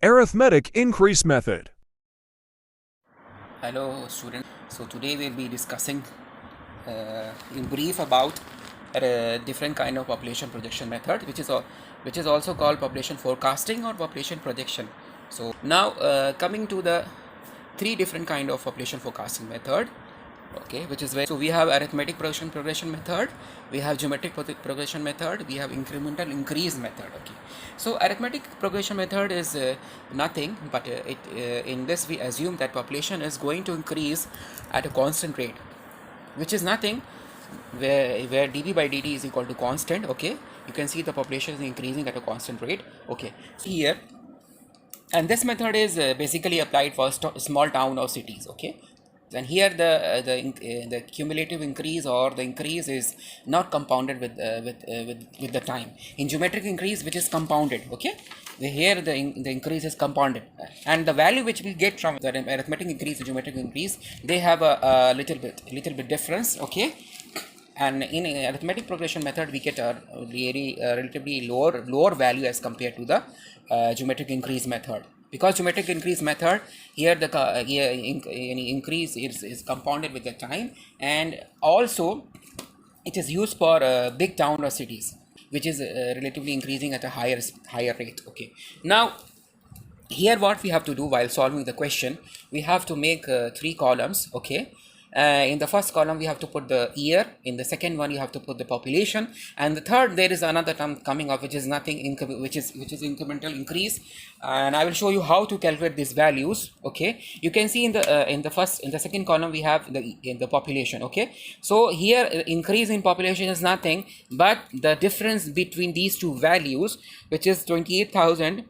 Arithmetic increase method. Hello students. So today we'll be discussing in brief about a different kind of population projection method, which is also called population forecasting or population projection. So now coming to the three different kind of population forecasting method. Okay, which is where, so we have arithmetic progression method, we have geometric progression method, we have incremental increase method. Okay, so arithmetic progression method is nothing but in this we assume that population is going to increase at a constant rate, which is nothing where dv by dt is equal to constant. Okay, you can see the population is increasing at a constant rate. Okay, so here, and this method is basically applied for small town or cities. Okay, and here the cumulative increase or the increase is not compounded with the time. In geometric increase, which is compounded, okay, here the increase is compounded, and the value which we get from the arithmetic increase and geometric increase, they have a little bit difference. Okay, and in arithmetic progression method we get a very relatively lower value as compared to the geometric increase method, because geometric increase method here the increase is compounded with the time, and also it is used for big town or cities, which is relatively increasing at a higher rate. Okay, now here what we have to do while solving the question, we have to make three columns. Okay, in the first column we have to put the year, in the second one you have to put the population, and the third there is another term coming up which is nothing, which is incremental increase, and I will show you how to calculate these values. Okay, you can see in the second column we have the population. Okay, so here increase in population is nothing but the difference between these two values, which is 28,000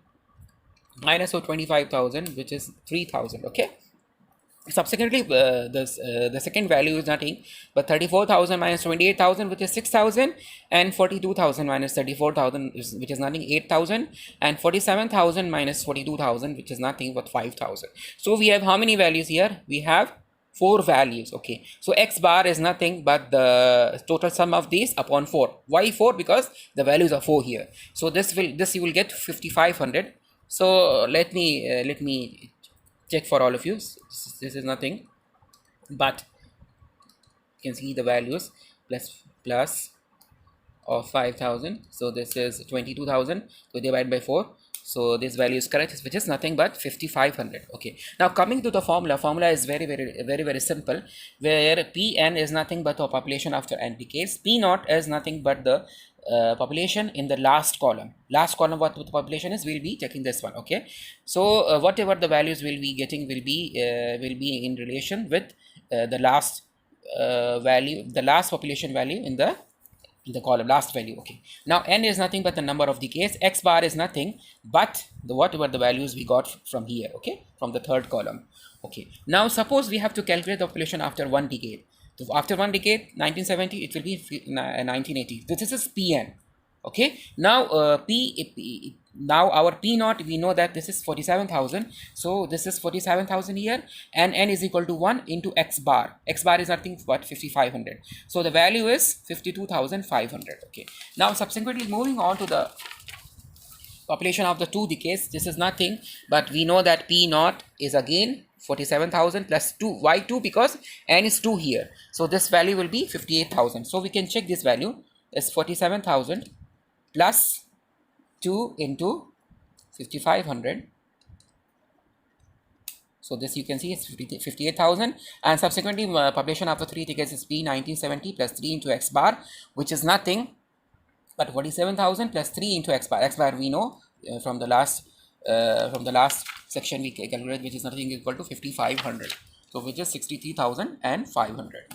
minus of 25,000, which is 3,000. Okay, subsequently the second value is nothing but 34,000 minus 28,000, which is 6,000, and 42,000 minus 34,000, which is nothing, 8,000, and 47,000 minus 42,000, which is nothing but 5,000. So we have how many values here? We have 4 values. Okay, so x bar is nothing but the total sum of these upon 4. Why 4? Because the values are 4 here. So this you will get 5,500. So let me check for all of you. This is nothing but you can see the values plus of 5,000. So this is 22,000. So divide by 4. So this value is correct, which is nothing but 5,500. Okay, now coming to the formula is very simple, where Pn is nothing but the population after n decades. P naught is nothing but the population in the last column. What the population is, we'll be checking this one. Okay, so whatever the values we'll be getting will be in relation with the last value, the last population value in the column, last value. Okay, now n is nothing but the number of decays, x bar is nothing but whatever the values we got from here. Okay, from the third column. Okay, now suppose we have to calculate the population after one decade. So after one decade, 1970, it will be 1980. This is Pn. Okay, now now our P naught, we know that this is 47,000. So this is 47,000 here, and n is equal to 1 into x bar. X bar is nothing but 5,500. So the value is 52,500. Okay, now subsequently moving on to the population of the 2 decays, this is nothing but we know that P naught is again 47,000 plus 2. Why 2? Because n is 2 here. So this value will be 58,000. So we can check this value is 47,000 plus 2 into 5,500. So this you can see is 58,000, and subsequently population after 3 decades is P 1970 plus 3 into x bar, which is nothing but 47,000 plus 3 into x bar. X bar we know from the last section we calculated, which is nothing equal to 5,500. So which is 63,500.